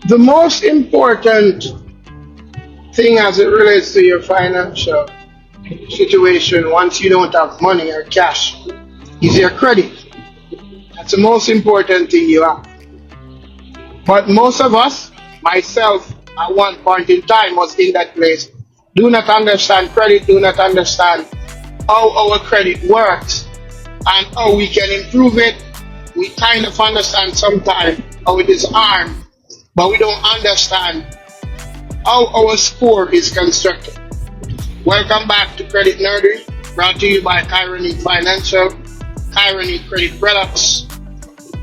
The most important thing as it relates to your financial situation once you don't have money or cash is your credit. That's the most important thing you have. But most of us, myself at one point in time was in that place, do not understand credit, do not understand how our credit works and how we can improve it. We kind of understand sometimes how it is harmed, but we don't understand how our score is constructed. Welcome back to Credit Nerdery, brought to you by Kyronic Financial, Kyronic Credit Products.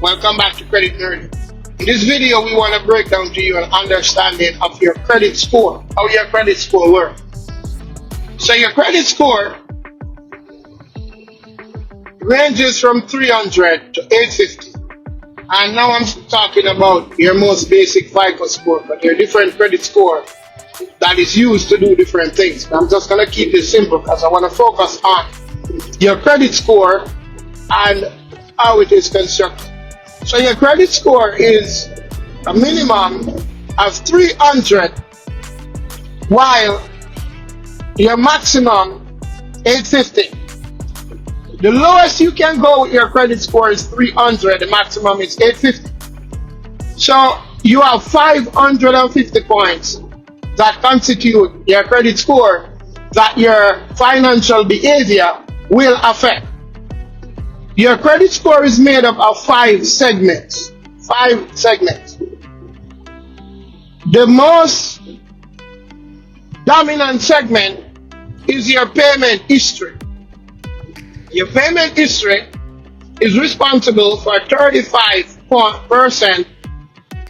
Welcome back to Credit Nerdery. In this video, we want to break down to you an understanding of your credit score, how your credit score works. So your credit score ranges from 300 to 850. And now I'm talking about your most basic Fico score, but there are different credit score that is used to do different things. I'm just going to keep this simple because I want to focus on your credit score and how it is constructed. So your credit score is a minimum of 300 while your maximum 850. The lowest you can go with your credit score is 300, the maximum is 850. So you have 550 points that constitute your credit score that your financial behavior will affect. Your credit score is made up of 5 segments. 5 segments. The most dominant segment is your payment history. Your payment history is responsible for 35%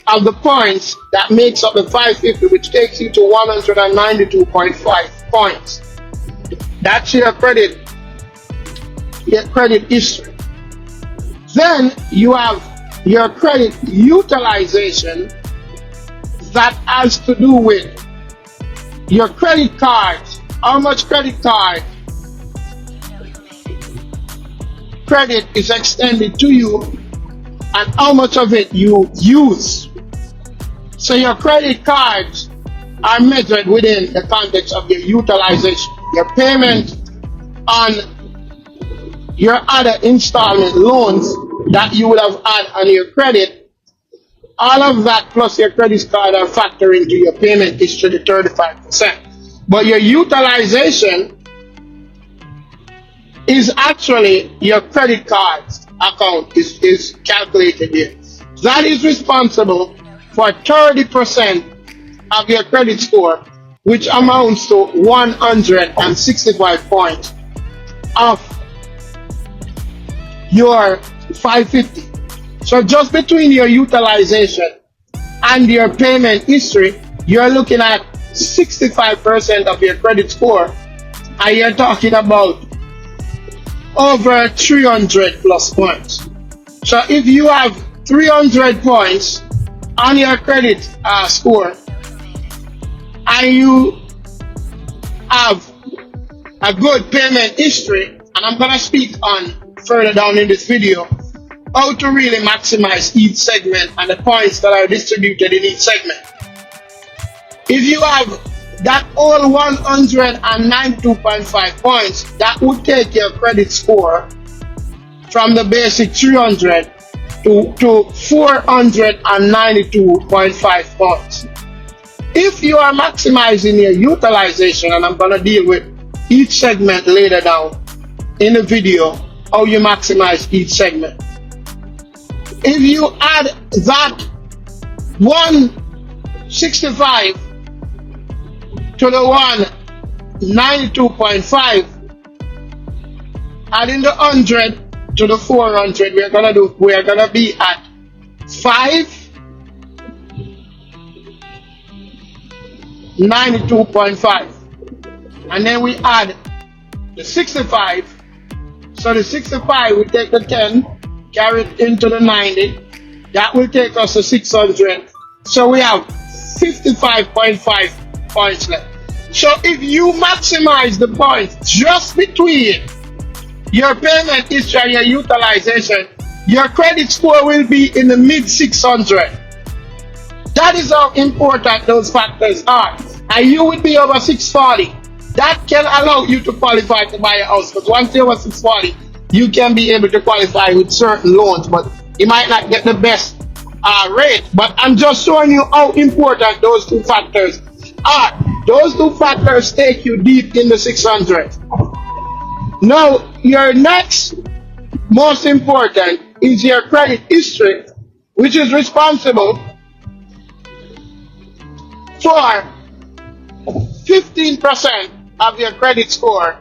of the points that makes up the 550, which takes you to 192.5 points. That's your credit history. Then you have your credit utilization that has to do with your credit cards, how much credit is extended to you and how much of it you use. So your credit cards are measured within the context of your utilization. Your payment on your other installment loans that you would have had on your credit, all of that plus your credit card are factored into your payment history, the 35%. But your utilization is actually your credit card's account is calculated here. That is responsible for 30% of your credit score, which amounts to 165 points of your 550. So just between your utilization and your payment history, you're looking at 65% of your credit score, and you're talking about over 300 plus points. So if you have 300 points on your credit score and you have a good payment history, and I'm going to speak on further down in this video how to really maximize each segment and the points that are distributed in each segment. If you have that all 192.5 points, that would take your credit score from the basic 300 to 492.5 points. If you are maximizing your utilization, and I'm going to deal with each segment later down in the video, how you maximize each segment. If you add that 165 to the 192.5, adding the 100 to the 400, we're gonna be at 592.5, and then we add the 65. So the 65, we take the 10, carry it into the 90. That will take us to 600. So we have 55.5 points left. So if you maximize the points just between your payment history and your utilization, your credit score will be in the mid 600. That is how important those factors are. And you would be over 640. That can allow you to qualify to buy a house. But once you're over 640, you can be able to qualify with certain loans. But you might not get the best rate. But I'm just showing you how important those two factors are. Those two factors take you deep in the 600. Now, your next most important is your credit history, which is responsible for 15% of your credit score,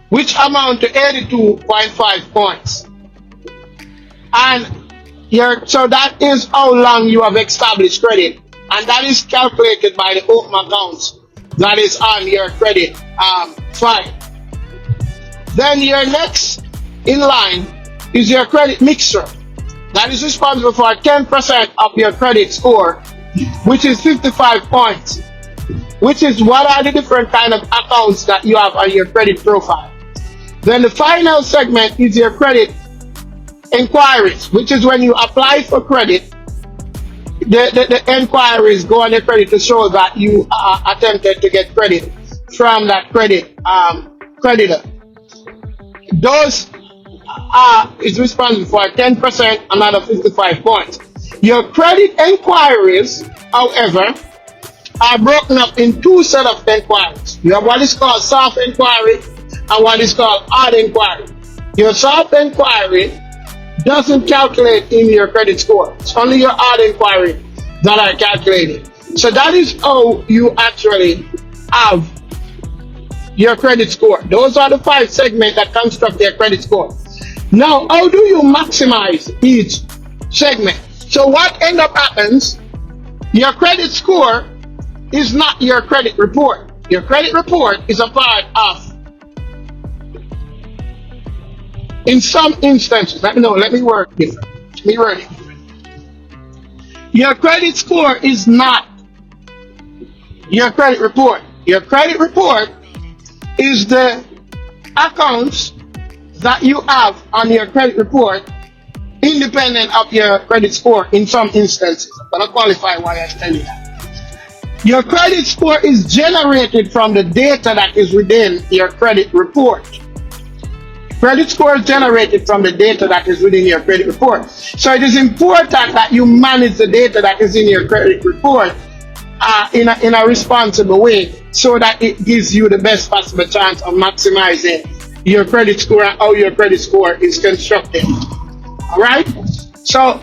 which amount to 82.5 points. And so that is how long you have established credit, and that is calculated by the open accounts that is on your credit file. Then your next in line is your credit mixture. That is responsible for 10% of your credit score, which is 55 points, which is what are the different kind of accounts that you have on your credit profile. Then the final segment is your credit inquiries, which is when you apply for credit, the inquiries go on your credit to show that you attempted to get credit from that credit creditor. Those is responsible for 10%, another 55 points. Your credit inquiries, however, are broken up in two sets of inquiries. You have what is called soft inquiry and what is called hard inquiry. Your soft inquiry doesn't calculate in your credit score. It's only your hard inquiry that are calculated. So that is how you actually have your credit score. Those are the 5 segments that construct your credit score. Now, how do you maximize each segment? So what end up happens, your credit score is not your credit report. Your credit report is a part of, in some instances, let me word different. Let me word it different. Your credit score is not your credit report. Your credit report is the accounts that you have on your credit report independent of your credit score in some instances. I'm going to qualify why I tell you that. Your credit score is generated from the data that is within your credit report. Credit score is generated from the data that is within your credit report. So it is important that you manage the data that is in your credit report in a responsible way, so that it gives you the best possible chance of maximizing your credit score and how your credit score is constructed. Alright? So,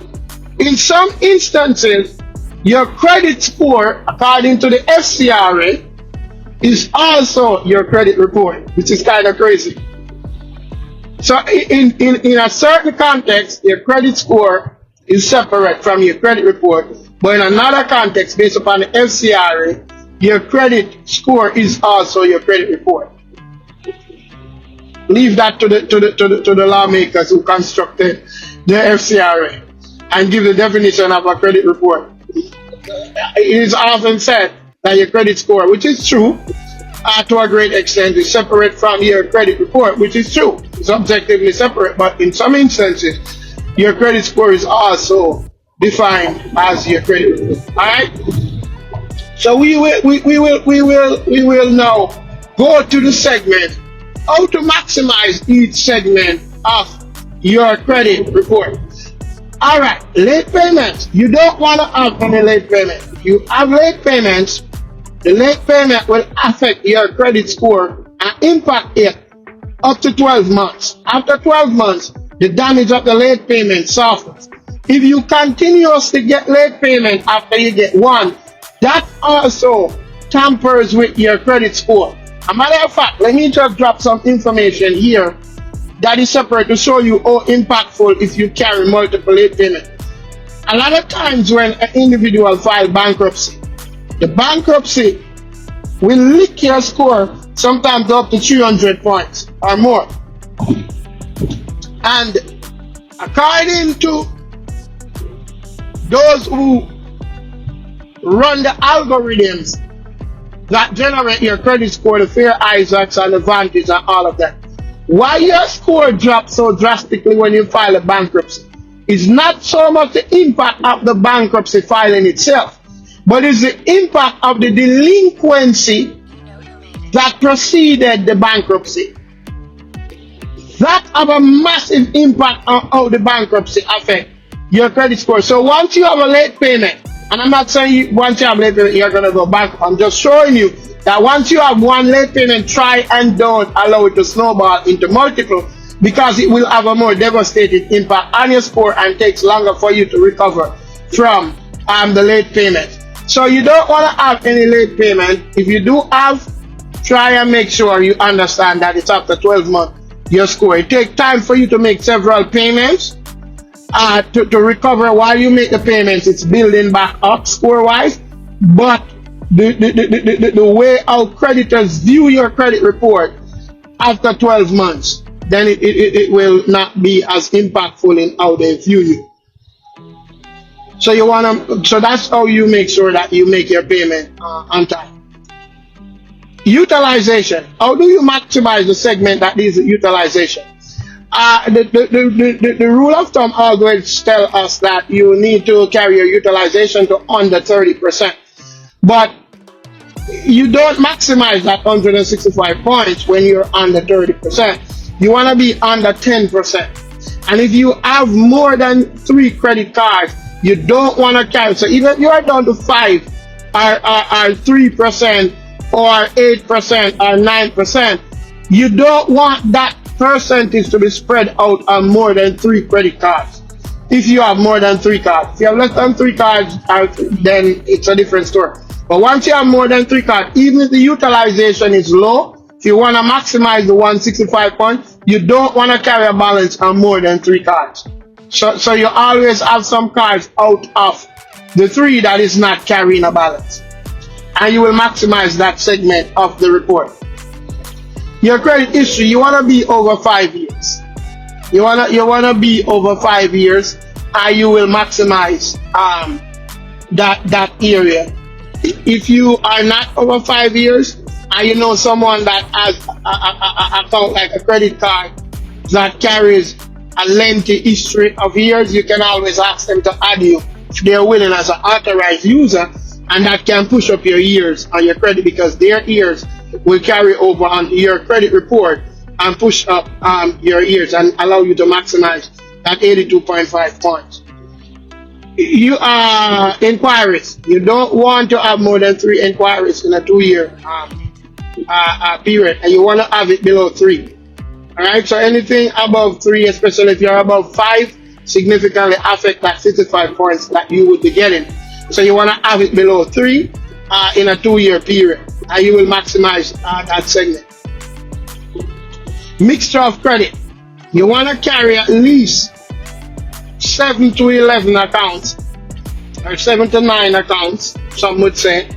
in some instances, your credit score, according to the FCRA, is also your credit report, which is kind of crazy. So, in a certain context, your credit score is separate from your credit report, but in another context, based upon the FCRA, your credit score is also your credit report. Leave that to the lawmakers who constructed the FCRA and give the definition of a credit report. It is often said that your credit score, which is true, to a great extent, is separate from your credit report, which is true. It's objectively separate, but in some instances, your credit score is also defined as your credit report. All right. So we will now go to the segment how to maximize each segment of your credit report. All right, late payments. You don't want to have any late payment. If you have late payments, the late payment will affect your credit score and impact it up to 12 months. After 12 months, the damage of the late payment softens. If you continuously get late payment after you get one, that also tampers with your credit score. As a matter of fact, let me just drop some information here that is separate to show you how impactful if you carry multiple late payments. A lot of times when an individual files bankruptcy, the bankruptcy will lick your score sometimes up to 300 points or more. And according to those who run the algorithms that generate your credit score, the Fair Isaacs and the Vantage and all of that, why your score drops so drastically when you file a bankruptcy is not so much the impact of the bankruptcy filing itself, but it's the impact of the delinquency that preceded the bankruptcy. That have a massive impact on how the bankruptcy affect your credit score. So once you have a late payment, and I'm not saying once you have late payment you're gonna go bankrupt. I'm just showing you that once you have one late payment, try and don't allow it to snowball into multiple, because it will have a more devastating impact on your score and takes longer for you to recover from the late payment. So you don't want to have any late payment. If you do have, try and make sure you understand that it's after 12 months your score. It takes time for you to make several payments to recover. While you make the payments, it's building back up score wise, but the way our creditors view your credit report after 12 months, then it will not be as impactful in how they view you. So so that's how you make sure that you make your payment on time. Utilization. How do you maximize the segment that is utilization? The rule of thumb always tell us that you need to carry your utilization to under 30%. But you don't maximize that 165 points when you're under 30%. You want to be under 10%. And if you have more than 3 credit cards, you don't want to carry. So even if you are down to 5 or 3% or 8% or 9%, you don't want that percentage to be spread out on more than 3 credit cards. If you have more than 3 cards, if you have less than 3 cards, then it's a different story. But once you have more than 3 cards, even if the utilization is low, if you want to maximize the 165 points, you don't want to carry a balance on more than 3 cards. So you always have some cards out of the 3 that is not carrying a balance, and you will maximize that segment of the report. Your credit history, you want to be over 5 years. You wanna be over 5 years, and you will maximize that area. If you are not over 5 years, and you know someone that has a account like a credit card that carries a lengthy history of years, you can always ask them to add you if they're willing as an authorized user, and that can push up your years on your credit, because their years will carry over on your credit report and push up your years and allow you to maximize that 82.5 points. You inquiries. You don't want to have more than 3 inquiries in a 2-year period, and you want to have it below 3. All right. So anything above 3, especially if you're above 5, significantly affect that 55 points that you would be getting. So you want to have it below 3 in a 2-year period, and you will maximize that segment. Mixture of credit. You want to carry at least 7 to 11 accounts, or 7 to 9 accounts, some would say,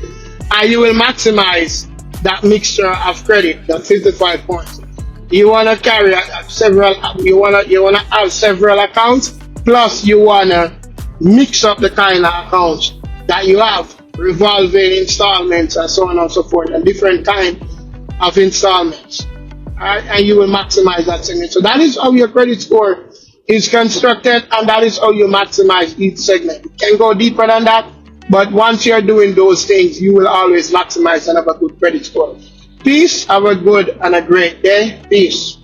and you will maximize that mixture of credit, that 55 points. You want to carry several. You want to have several accounts. Plus, you want to mix up the kind of accounts that you have, revolving installments and so on and so forth, and different kind of installments. Alright, and you will maximize that segment. So that is how your credit score is constructed, and that is how you maximize each segment. You can go deeper than that, but once you're doing those things, you will always maximize and have a good credit score. Peace. Have a good and a great day. Peace.